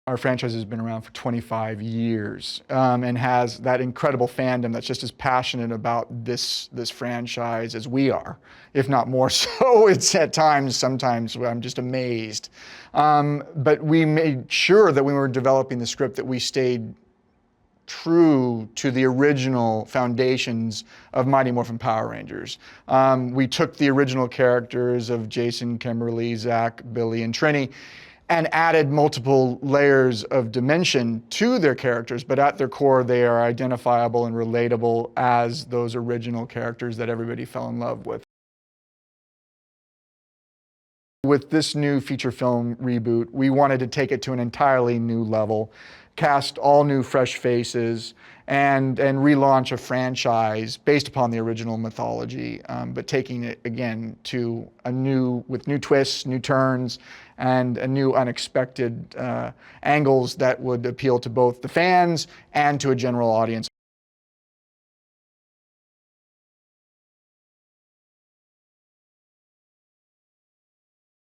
Our franchise has been around for 25 years and has that incredible fandom that's just as passionate about this franchise as we are, if not more so. It's at times, sometimes I'm just amazed. But we made sure that when we were developing the script that we stayed true to the original foundations of Mighty Morphin Power Rangers. We took the original characters of Jason, Kimberly, Zach, Billy, and Trini and added multiple layers of dimension to their characters, but at their core, they are identifiable and relatable as those original characters that everybody fell in love with. With this new feature film reboot, we wanted to take it to an entirely new level, cast all new fresh faces, and relaunch a franchise based upon the original mythology, but taking it again to with new twists, new turns, and a new unexpected angles that would appeal to both the fans and to a general audience.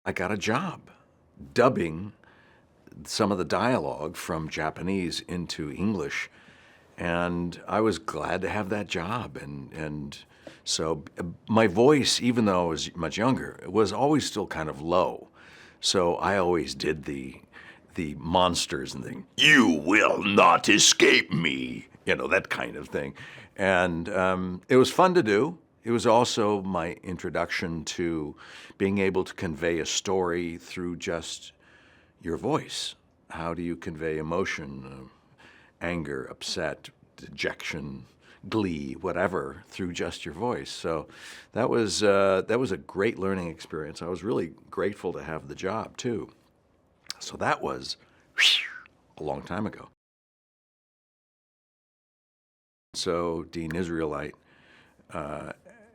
I got a job dubbing some of the dialogue from Japanese into English, and I was glad to have that job. And so my voice, even though I was much younger, was always still kind of low. So I always did the monsters and the "you will not escape me," that kind of thing. And it was fun to do. It was also my introduction to being able to convey a story through just your voice. How do you convey emotion, anger, upset, dejection, glee, whatever, through just your voice? So that was a great learning experience. I was really grateful to have the job too. So that was a long time ago. So Dean Israelite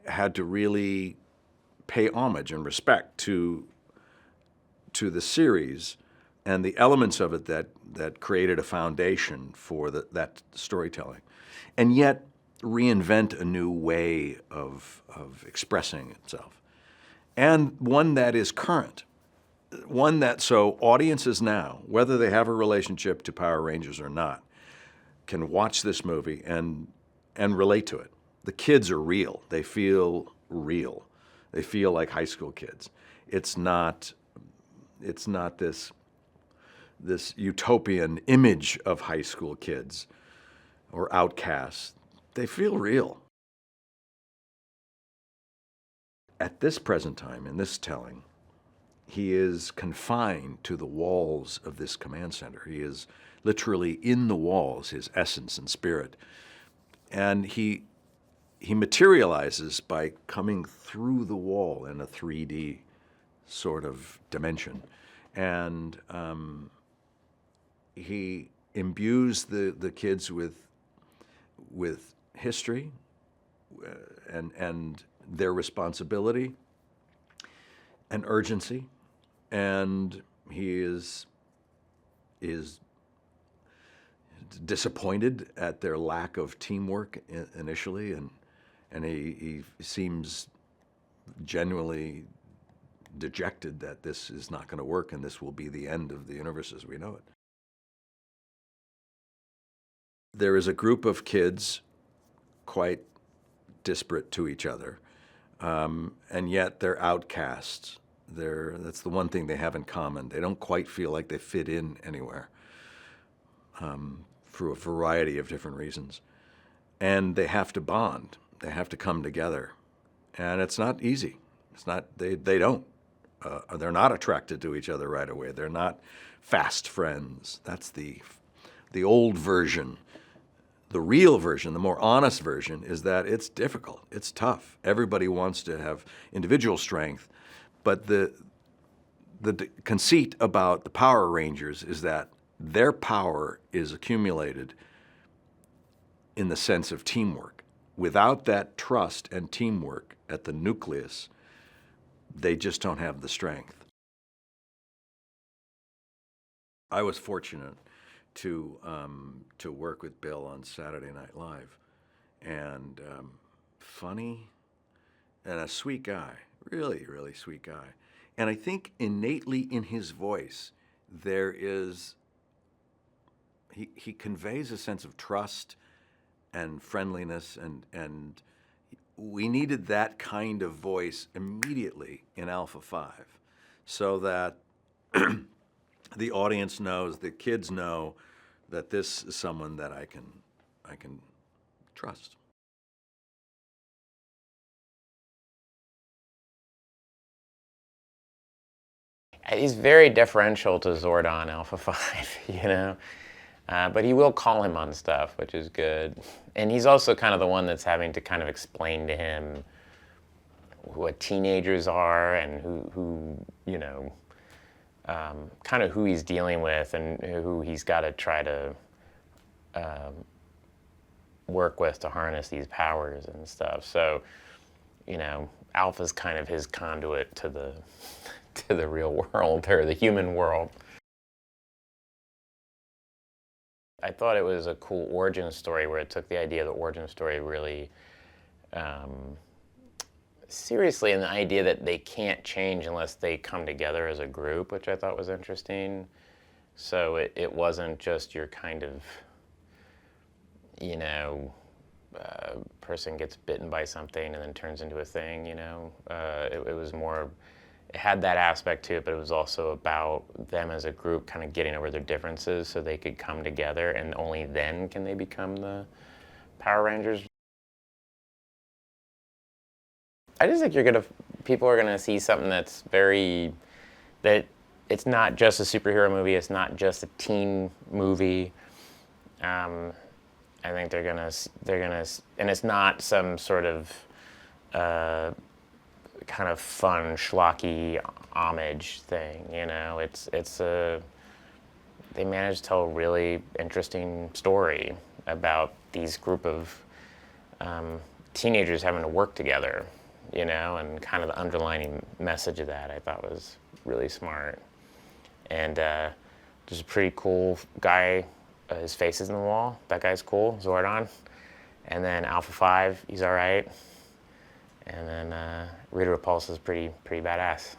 had to really pay homage and respect to the series and the elements of it that created a foundation for that storytelling, and yet reinvent a new way of expressing itself, and one that is current, one that so audiences now, whether they have a relationship to Power Rangers or not, can watch this movie and relate to it. The kids are real. They feel real. They feel like high school kids. It's not this utopian image of high school kids or outcasts. They feel real. At this present time, in this telling, he is confined to the walls of this command center. He is literally in the walls, his essence and spirit. And he materializes by coming through the wall in a 3D sort of dimension. And he imbues the kids with history and their responsibility and urgency. And he is disappointed at their lack of teamwork initially, and he seems genuinely dejected that this is not going to work and this will be the end of the universe as we know it. There is a group of kids quite disparate to each other, and yet they're outcasts. That's the one thing they have in common. They don't quite feel like they fit in anywhere, for a variety of different reasons. And they have to bond. They have to come together. And it's not easy. It's not, they don't. They're not attracted to each other right away. They're not fast friends. That's the old version. The real version, the more honest version, is that it's difficult. It's tough. Everybody wants to have individual strength, but the conceit about the Power Rangers is that their power is accumulated in the sense of teamwork. Without that trust and teamwork at the nucleus, they just don't have the strength. I was fortunate to work with Bill on Saturday Night Live, and funny and a sweet guy, really, really sweet guy. And I think innately in his voice there is he conveys a sense of trust and friendliness, and we needed that kind of voice immediately in Alpha 5 so that the audience knows, the kids know that this is someone that I can trust. He's very deferential to Zordon Alpha 5, you know? But he will call him on stuff, which is good. And he's also kind of the one that's having to kind of explain to him what teenagers are and who you know, kind of who he's dealing with and who he's got to try to work with to harness these powers and stuff. So, you know, Alpha's kind of his conduit to the real world, or the human world. I thought it was a cool origin story where it took the idea of the origin story really seriously, and the idea that they can't change unless they come together as a group, which I thought was interesting. So it wasn't just your kind of, you know, person gets bitten by something and then turns into a thing, you know. It was more, it had that aspect to it, but it was also about them as a group kind of getting over their differences so they could come together, and only then can they become the Power Rangers. I just think people are gonna see something that's that it's not just a superhero movie, it's not just a teen movie. I think they're gonna, and it's not some sort of kind of fun, schlocky homage thing, you know. They managed to tell a really interesting story about these group of teenagers having to work together, you know, and kind of the underlining message of that I thought was really smart. And there's a pretty cool guy, his face is in the wall, that guy's cool, Zordon. And then Alpha 5, he's all right. And then Rita Repulsa is pretty badass.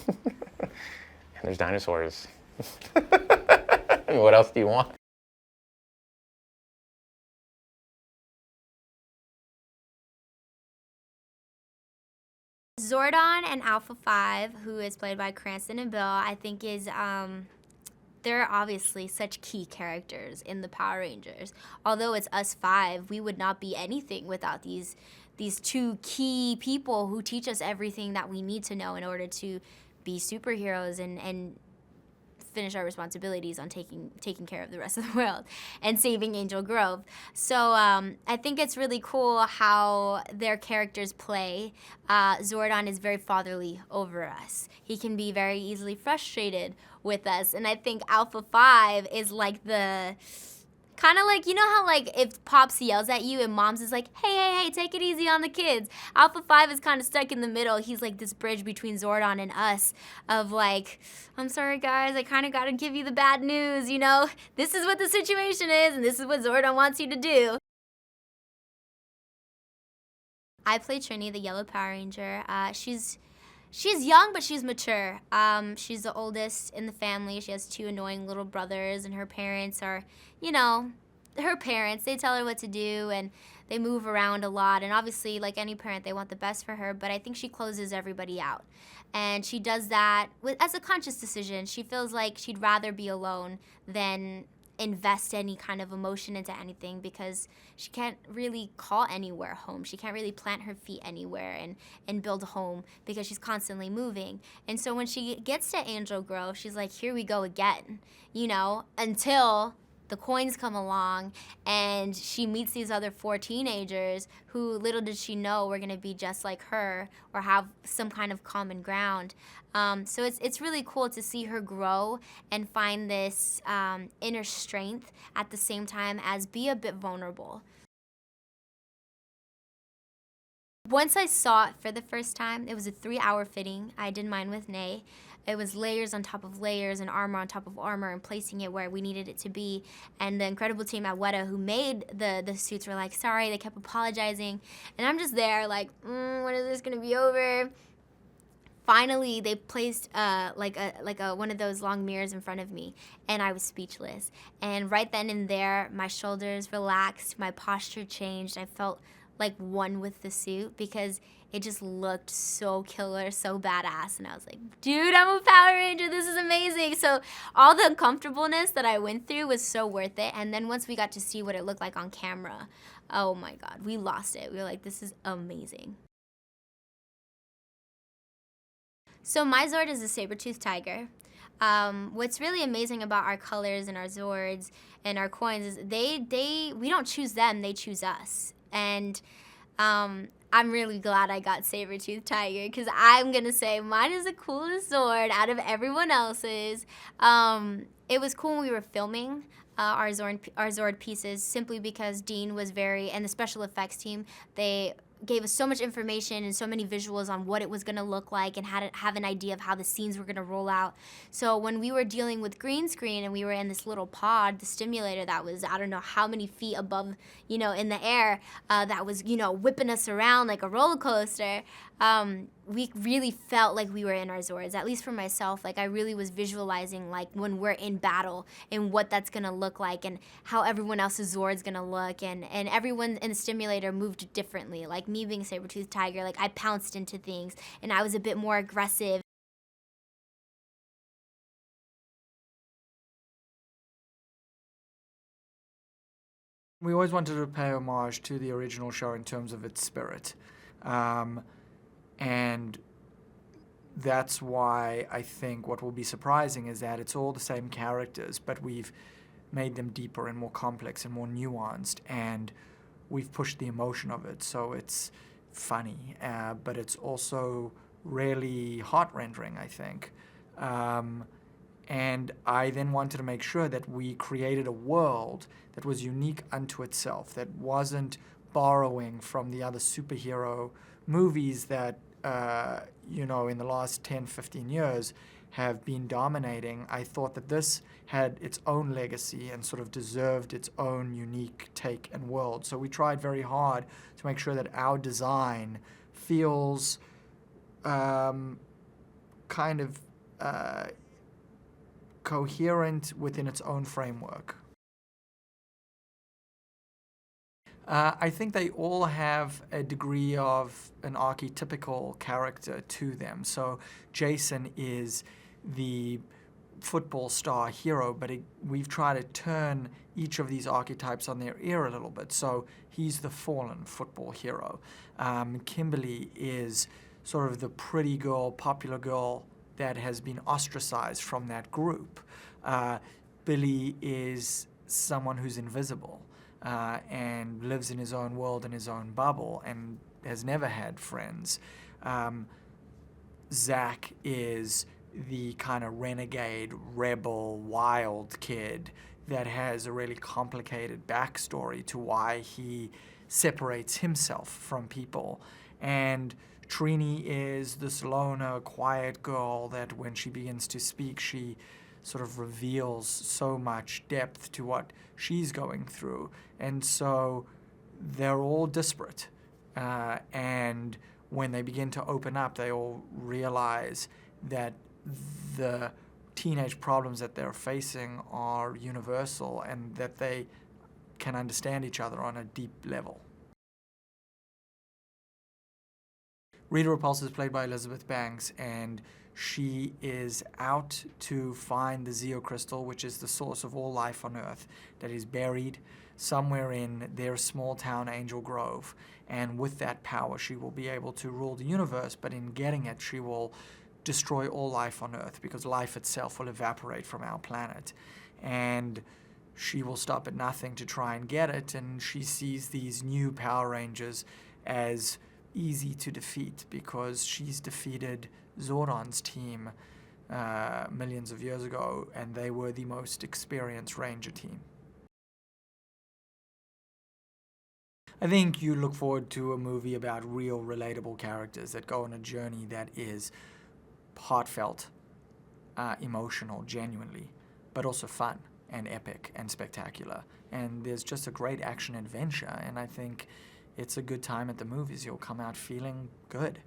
And there's dinosaurs. What else do you want? Zordon and Alpha 5, who is played by Cranston and Bill, I think is, they're obviously such key characters in the Power Rangers. Although it's us 5, we would not be anything without these two key people who teach us everything that we need to know in order to be superheroes and finish our responsibilities on taking care of the rest of the world and saving Angel Grove. So I think it's really cool how their characters play. Zordon is very fatherly over us. He can be very easily frustrated with us, and I think Alpha 5 is like the kind of like, you know how like if Pops yells at you and Mom's is like, hey, take it easy on the kids. Alpha 5 is kind of stuck in the middle. He's like this bridge between Zordon and us of like, I'm sorry guys, I kind of got to give you the bad news, you know? This is what the situation is, and this is what Zordon wants you to do. I play Trini, the yellow Power Ranger. She's young, but she's mature. She's the oldest in the family. She has 2 annoying little brothers, and her parents are, you know, her parents. They tell her what to do, and they move around a lot. And obviously, like any parent, they want the best for her, but I think she closes everybody out. And she does that as a conscious decision. She feels like she'd rather be alone than invest any kind of emotion into anything, because she can't really call anywhere home. She can't really plant her feet anywhere and build a home because she's constantly moving. And so when she gets to Angel Grove, she's like, here we go again, you know, until the coins come along and she meets these other 4 teenagers who, little did she know, were gonna be just like her or have some kind of common ground. So it's really cool to see her grow and find this inner strength at the same time as be a bit vulnerable. Once I saw it for the first time, it was a 3-hour fitting. I did mine with Nay. It was layers on top of layers and armor on top of armor and placing it where we needed it to be. And the incredible team at Weta who made the suits were like, sorry, they kept apologizing. And I'm just there like, when is this gonna be over? finally they placed like a one of those long mirrors in front of me, and I was speechless. And right then and there, my shoulders relaxed, my posture changed. I felt like one with the suit because it just looked so killer, so badass. And I was like, dude, I'm a Power Ranger, this is amazing. So all the uncomfortableness that I went through was so worth it. And then once we got to see what it looked like on camera, oh my God, we lost it. We were like, this is amazing. So my Zord is a saber-toothed tiger. What's really amazing about our colors and our Zords and our coins is we don't choose them, they choose us. And I'm really glad I got saber-toothed tiger because I'm gonna say mine is the coolest Zord out of everyone else's. It was cool when we were filming our Zord pieces simply because Dean was and the special effects team, they gave us so much information and so many visuals on what it was going to look like and how to have an idea of how the scenes were going to roll out. So when we were dealing with green screen and we were in this little pod, the stimulator that was, I don't know how many feet above, in the air, that was, whipping us around like a roller coaster, we really felt like we were in our Zords, at least for myself. Like I really was visualizing like when we're in battle and what that's going to look like and how everyone else's Zord's going to look. And everyone in the stimulator moved differently. Like me being saber-toothed tiger, like I pounced into things and I was a bit more aggressive. We always wanted to pay homage to the original show in terms of its spirit. And that's why I think what will be surprising is that it's all the same characters, but we've made them deeper and more complex and more nuanced, and we've pushed the emotion of it. So it's funny, but it's also really heart-rendering, I think. And I then wanted to make sure that we created a world that was unique unto itself, that wasn't borrowing from the other superhero movies that, in the last 10, 15 years have been dominating. I thought that this had its own legacy and sort of deserved its own unique take and world. So we tried very hard to make sure that our design feels kind of coherent within its own framework. I think they all have a degree of an archetypical character to them. So Jason is the football star hero, but we've tried to turn each of these archetypes on their ear a little bit. So he's the fallen football hero. Kimberly is sort of the pretty girl, popular girl that has been ostracized from that group. Billy is someone who's invisible and lives in his own world, in his own bubble, and has never had friends. Zach is the kind of renegade, rebel, wild kid that has a really complicated backstory to why he separates himself from people. And Trini is this loner, quiet girl that when she begins to speak, she sort of reveals so much depth to what she's going through. And so they're all disparate. And when they begin to open up, they all realize that the teenage problems that they're facing are universal and that they can understand each other on a deep level. Rita Repulsa is played by Elizabeth Banks, and she is out to find the Zeo Crystal, which is the source of all life on Earth, that is buried somewhere in their small town, Angel Grove. And with that power, she will be able to rule the universe, but in getting it, she will destroy all life on Earth, because life itself will evaporate from our planet. And she will stop at nothing to try and get it, and she sees these new Power Rangers as easy to defeat because she's defeated Zordon's team millions of years ago, and they were the most experienced Ranger team. I think you look forward to a movie about real, relatable characters that go on a journey that is heartfelt, emotional, genuinely, but also fun and epic and spectacular. And there's just a great action adventure, and I think it's a good time at the movies. You'll come out feeling good.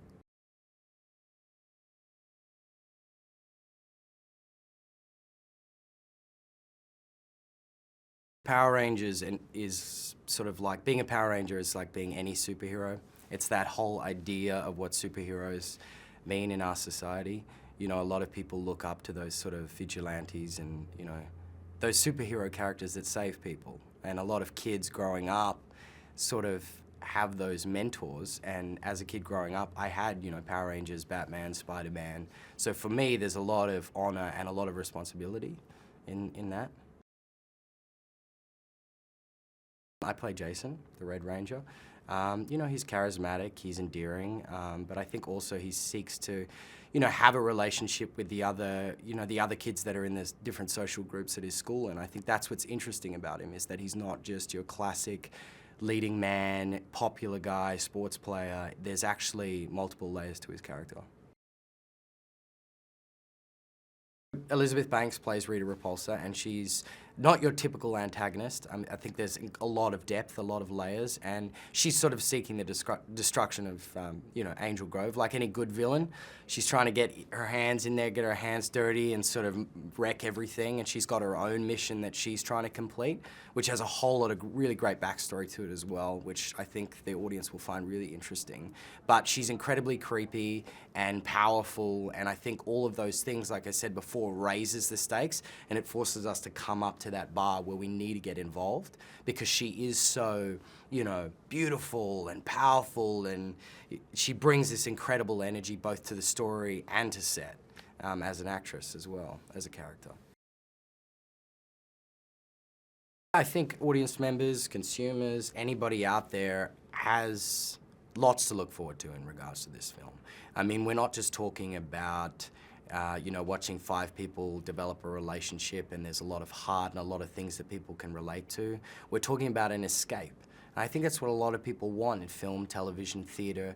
Power Rangers is sort of like, being a Power Ranger is like being any superhero. It's that whole idea of what superheroes mean in our society. You know, a lot of people look up to those sort of vigilantes and, you know, those superhero characters that save people. And a lot of kids growing up sort of have those mentors. And as a kid growing up, I had, you know, Power Rangers, Batman, Spider-Man. So for me, there's a lot of honor and a lot of responsibility in that. I play Jason, the Red Ranger. You know, he's charismatic, he's endearing, but I think also he seeks to, you know, have a relationship with the other, you know, the other kids that are in the different social groups at his school. And I think that's what's interesting about him, is that he's not just your classic leading man, popular guy, sports player. There's actually multiple layers to his character. Elizabeth Banks plays Rita Repulsa, and she's not your typical antagonist. I think there's a lot of depth, a lot of layers, and she's sort of seeking the destruction of, you know, Angel Grove. Like any good villain, she's trying to get her hands in there, get her hands dirty, and sort of wreck everything, and she's got her own mission that she's trying to complete, which has a whole lot of really great backstory to it as well, which I think the audience will find really interesting. But she's incredibly creepy and powerful, and I think all of those things, like I said before, raises the stakes, and it forces us to come up to that bar where we need to get involved, because she is so, you know, beautiful and powerful, and she brings this incredible energy both to the story and to set, as an actress as well, as a character. I think audience members, consumers, anybody out there has lots to look forward to in regards to this film. I mean, we're not just talking about you know, watching 5 people develop a relationship, and there's a lot of heart and a lot of things that people can relate to. We're talking about an escape. And I think that's what a lot of people want in film, television, theatre,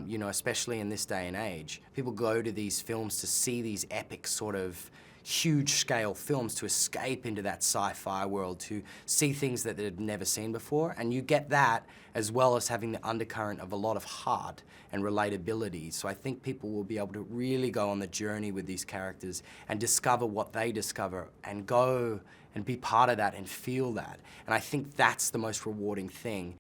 you know, especially in this day and age. People go to these films to see these epic sort of huge-scale films, to escape into that sci-fi world, to see things that they've never seen before. And you get that as well as having the undercurrent of a lot of heart and relatability. So I think people will be able to really go on the journey with these characters and discover what they discover, and go and be part of that and feel that. And I think that's the most rewarding thing.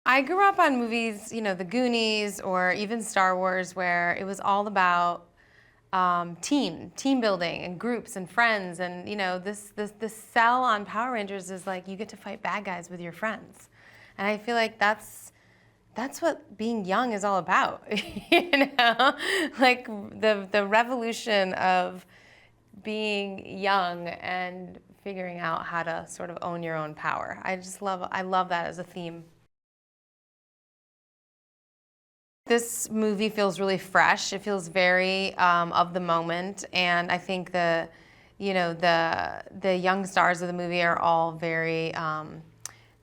I grew up on movies, you know, The Goonies or even Star Wars, where it was all about team building and groups and friends. And, you know, this sell on Power Rangers is like, you get to fight bad guys with your friends. And I feel like that's what being young is all about, you know? Like the revolution of being young and figuring out how to sort of own your own power. I love that as a theme. This movie feels really fresh. It feels very of the moment, and I think the young stars of the movie are all very,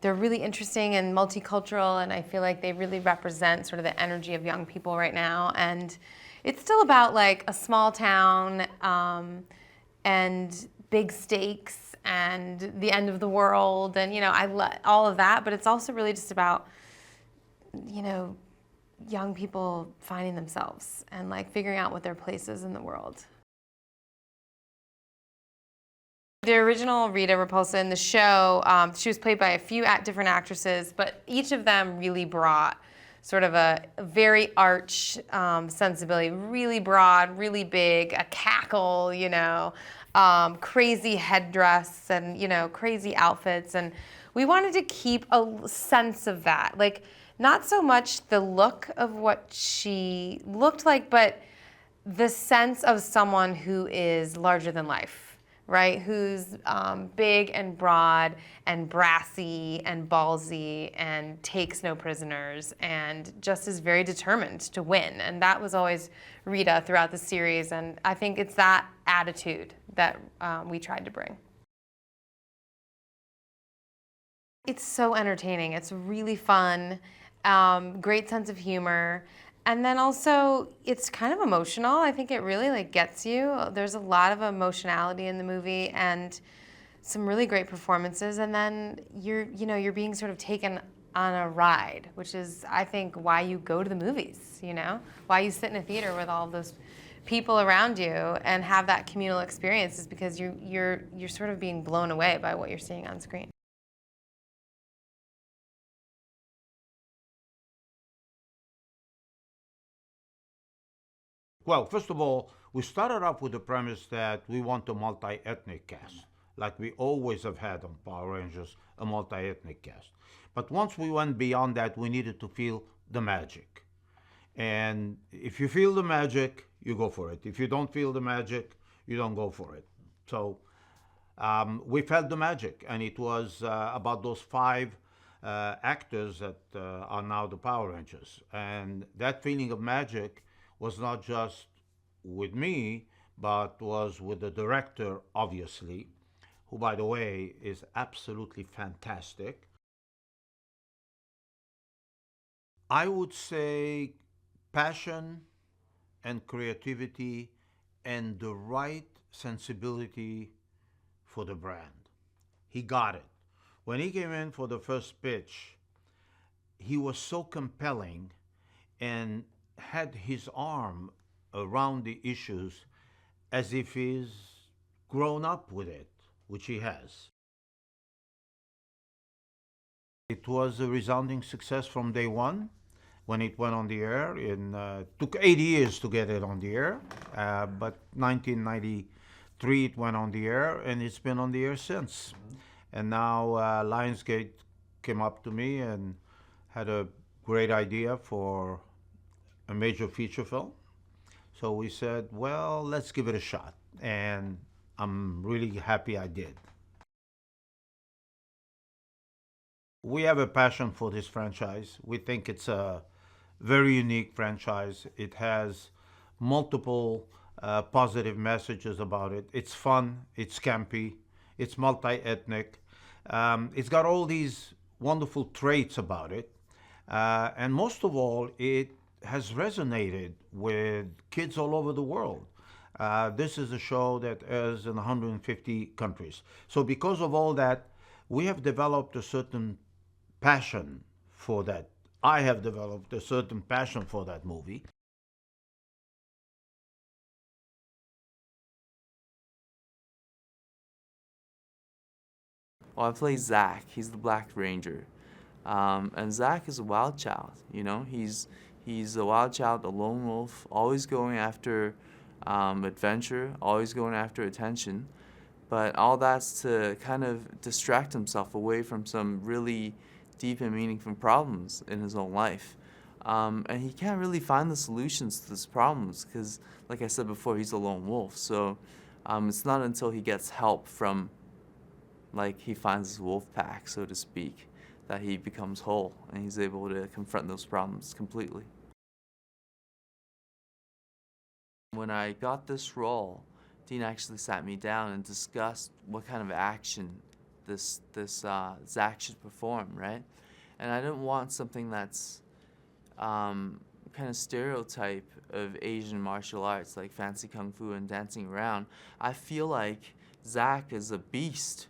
they're really interesting and multicultural, and I feel like they really represent sort of the energy of young people right now. And it's still about like a small town and big stakes and the end of the world, and, you know, I love all of that, but it's also really just about, you know, young people finding themselves and like figuring out what their place is in the world. The original Rita Repulsa in the show, she was played by a few different actresses, but each of them really brought sort of a very arch sensibility, really broad, really big, a cackle, you know, crazy headdress and, you know, crazy outfits. And we wanted to keep a sense of that. Like, not so much the look of what she looked like, but the sense of someone who is larger than life, right? Who's big and broad and brassy and ballsy and takes no prisoners and just is very determined to win. And that was always Rita throughout the series. And I think it's that attitude that we tried to bring. It's so entertaining. It's really fun. Great sense of humor, and then also it's kind of emotional. I think it really like gets you. There's a lot of emotionality in the movie and some really great performances, and then you're being sort of taken on a ride, which is, I think, why you go to the movies, you know? Why you sit in a theater with all of those people around you and have that communal experience is because you're sort of being blown away by what you're seeing on screen. Well, first of all, we started off with the premise that we want a multi-ethnic cast, like we always have had on Power Rangers, a multi-ethnic cast. But once we went beyond that, we needed to feel the magic. And if you feel the magic, you go for it. If you don't feel the magic, you don't go for it. So we felt the magic, and it was about those 5 actors that are now the Power Rangers. And that feeling of magic was not just with me, but was with the director, obviously, who, by the way, is absolutely fantastic. I would say passion and creativity and the right sensibility for the brand. He got it. When he came in for the first pitch, he was so compelling and had his arm around the issues as if he's grown up with it, which he has. It was a resounding success from day one when it went on the air. It took 8 years to get it on the air, but 1993 it went on the air, and it's been on the air since. And now Lionsgate came up to me and had a great idea for a major feature film. So we said, well, let's give it a shot. And I'm really happy I did. We have a passion for this franchise. We think it's a very unique franchise. It has multiple positive messages about it. It's fun, it's campy, it's multi-ethnic. It's got all these wonderful traits about it. And most of all, it has resonated with kids all over the world. This is a show that airs in 150 countries. So because of all that, we have developed a certain passion for that. I have developed a certain passion for that movie. Well, I play Zach. He's the Black Ranger. And Zach is a wild child, you know? He's a wild child, a lone wolf, always going after adventure, always going after attention. But all that's to kind of distract himself away from some really deep and meaningful problems in his own life. And he can't really find the solutions to these problems because, like I said before, he's a lone wolf. So it's not until he gets help from, like, he finds his wolf pack, so to speak, that he becomes whole and he's able to confront those problems completely. When I got this role, Dean actually sat me down and discussed what kind of action this Zach should perform, right? And I didn't want something that's kind of stereotype of Asian martial arts, like fancy kung fu and dancing around. I feel like Zach is a beast.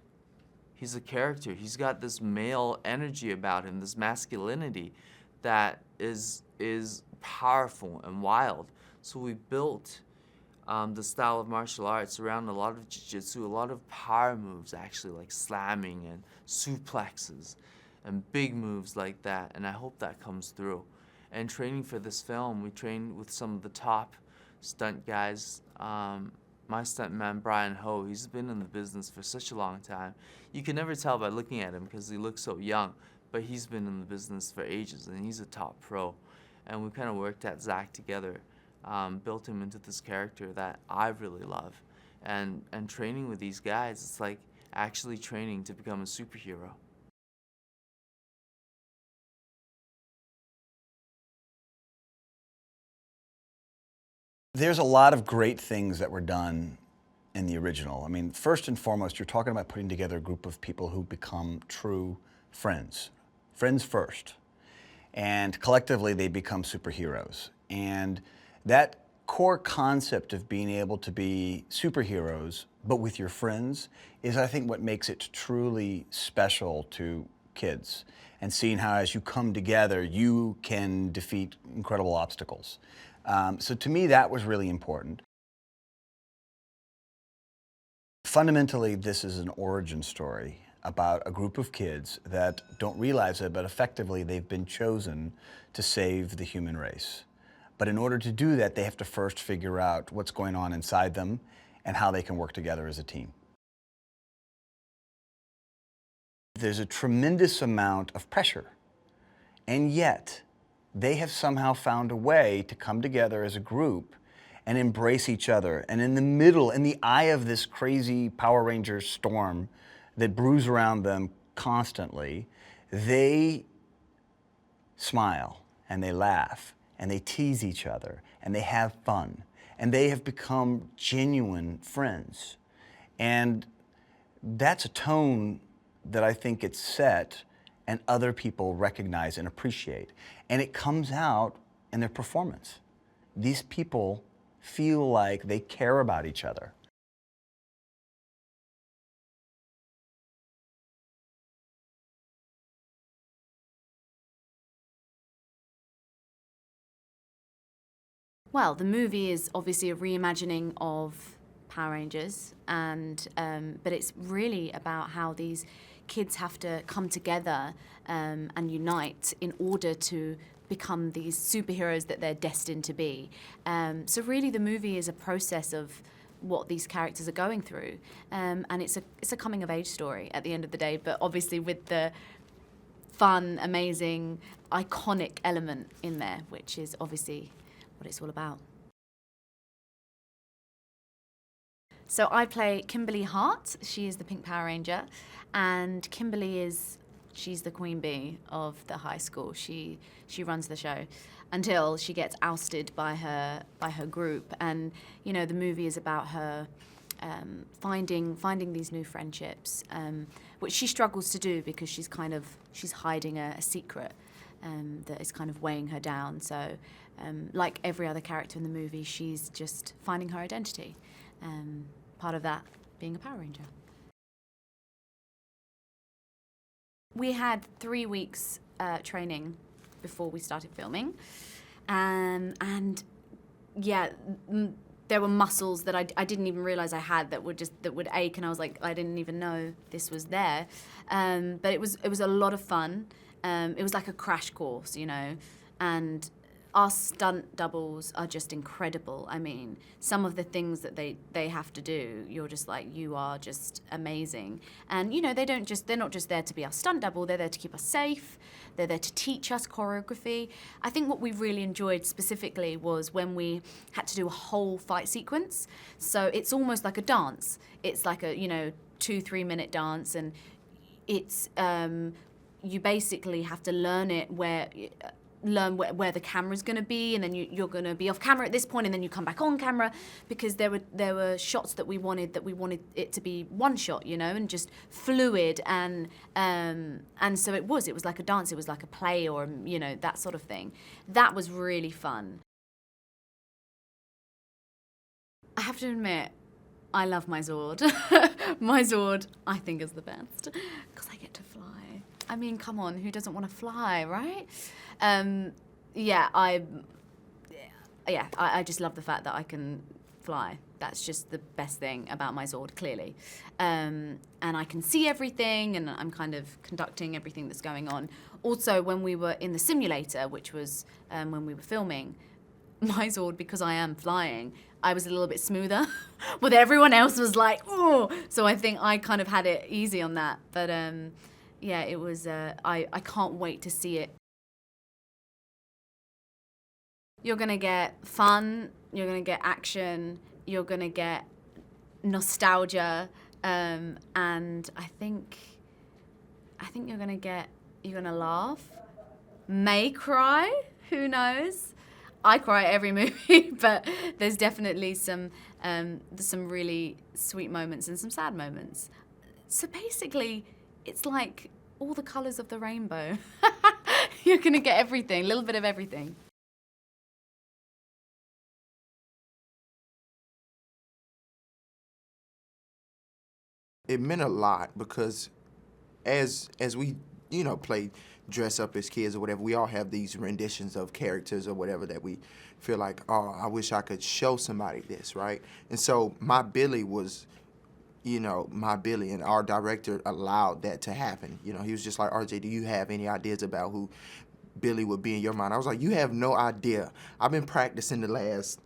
He's a character. He's got this male energy about him, this masculinity that is powerful and wild. So we built the style of martial arts around a lot of jiu-jitsu, a lot of power moves actually, like slamming and suplexes and big moves like that, and I hope that comes through. And training for this film, we trained with some of the top stunt guys. My stuntman, Brian Ho, he's been in the business for such a long time. You can never tell by looking at him because he looks so young, but he's been in the business for ages, and he's a top pro. And we kind of worked at Zach together, built him into this character that I really love. And training with these guys, it's like actually training to become a superhero. There's a lot of great things that were done in the original. I mean, first and foremost, you're talking about putting together a group of people who become true friends. Friends first. And collectively, they become superheroes. And that core concept of being able to be superheroes, but with your friends, is, I think, what makes it truly special to kids. and seeing how as you come together, you can defeat incredible obstacles. So to me, that was really important. Fundamentally, this is an origin story about a group of kids that don't realize it, but effectively they've been chosen to save the human race. But in order to do that, they have to first figure out what's going on inside them and how they can work together as a team. There's a tremendous amount of pressure, and yet they have somehow found a way to come together as a group and embrace each other. And in the middle, in the eye of this crazy Power Rangers storm that brews around them constantly, they smile and they laugh and they tease each other and they have fun. And they have become genuine friends. And that's a tone that I think it's set and other people recognize and appreciate. And it comes out in their performance. These people feel like they care about each other. Well, the movie is obviously a reimagining of Power Rangers, and but it's really about how these kids have to come together and unite in order to become these superheroes that they're destined to be. So really the movie is a process of what these characters are going through, and it's a coming of age story at the end of the day, but obviously with the fun, amazing, iconic element in there, which is obviously what it's all about. So I play Kimberly Hart. She is the Pink Power Ranger, and Kimberly she's the queen bee of the high school. She runs the show until she gets ousted by her group, and you know the movie is about her finding these new friendships, which she struggles to do because she's hiding a secret that is kind of weighing her down. So like every other character in the movie, she's just finding her identity. Part of that being a Power Ranger. We had 3 weeks training before we started filming, and yeah, there were muscles that I didn't even realize I had that would ache, and I was like, I didn't even know this was there. But it was a lot of fun. It was like a crash course, you know, and our stunt doubles are just incredible. I mean, some of the things that they have to do, you're just like, you are just amazing. And you know, they're not just there to be our stunt double, they're there to keep us safe, they're there to teach us choreography. I think what we really enjoyed specifically was when we had to do a whole fight sequence. So it's almost like a dance. It's like a, 2-3 minute dance, and it's, you basically have to learn where the camera's going to be, and then you're going to be off camera at this point, and then you come back on camera, because there were shots that we wanted it to be one shot, and just fluid, and so it was like a dance, it was like a play, or that sort of thing. That was really fun. I have to admit, I love my Zord. My Zord, I think, is the best because I get to fly. I mean, come on, who doesn't want to fly, right? I just love the fact that I can fly. That's just the best thing about my Zord, clearly. And I can see everything, and I'm kind of conducting everything that's going on. Also, when we were in the simulator, which was when we were filming, my Zord, because I am flying, I was a little bit smoother, but everyone else was like, oh! So I think I kind of had it easy on that. But yeah, it was, I can't wait to see it. You're gonna get fun, you're gonna get action, you're gonna get nostalgia, and I think you're gonna laugh, may cry, who knows? I cry at every movie, but there's definitely some really sweet moments and some sad moments. So basically, it's like all the colors of the rainbow. You're gonna get everything, a little bit of everything. It meant a lot because as we, played dress up as kids or whatever. We all have these renditions of characters or whatever that we feel like, oh, I wish I could show somebody this, right? And so my Billy was, my Billy, and our director allowed that to happen. He was just like, RJ, do you have any ideas about who Billy would be in your mind? I was like, you have no idea. I've been practicing the last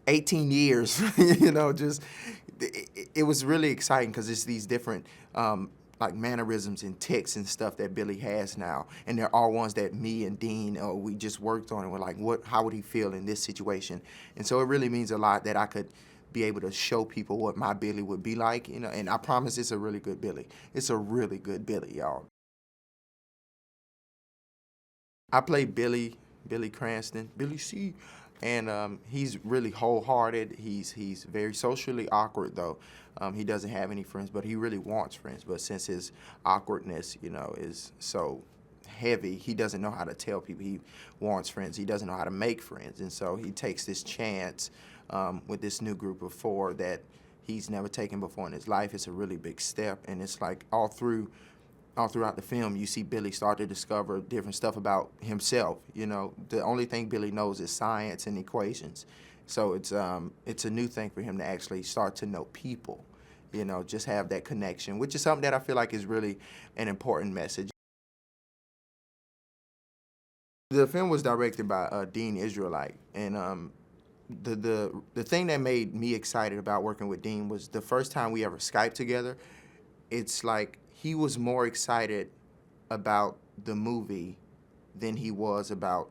18 years, it was really exciting because it's these different like mannerisms and tics and stuff that Billy has now, and they're all ones that me and Dean, we just worked on, and we're like, how would he feel in this situation? And so it really means a lot that I could be able to show people what my Billy would be like, and I promise it's a really good Billy. It's a really good Billy, y'all. I play Billy Cranston, Billy C. And he's really wholehearted. He's very socially awkward, though. He doesn't have any friends, but he really wants friends. But since his awkwardness, is so heavy, he doesn't know how to tell people he wants friends. He doesn't know how to make friends. And so he takes this chance with this new group of 4 that he's never taken before in his life. It's a really big step. And it's like all throughout the film, you see Billy start to discover different stuff about himself. The only thing Billy knows is science and equations. So it's a new thing for him to actually start to know people, just have that connection, which is something that I feel like is really an important message. The film was directed by Dean Israelite, and the thing that made me excited about working with Dean was the first time we ever Skyped together. It's like he was more excited about the movie than he was about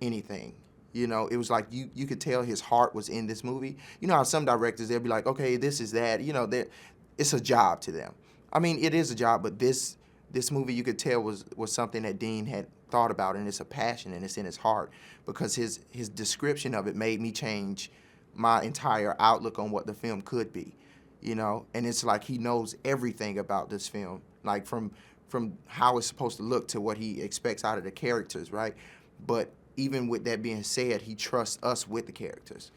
anything. It was like you could tell his heart was in this movie. You know how some directors, they'll be like, okay, this is that. It's a job to them. I mean, it is a job, but this movie you could tell was something that Dean had thought about, and it's a passion, and it's in his heart, because his description of it made me change my entire outlook on what the film could be. And it's like he knows everything about this film, like from how it's supposed to look to what he expects out of the characters, right? But even with that being said, he trusts us with the characters.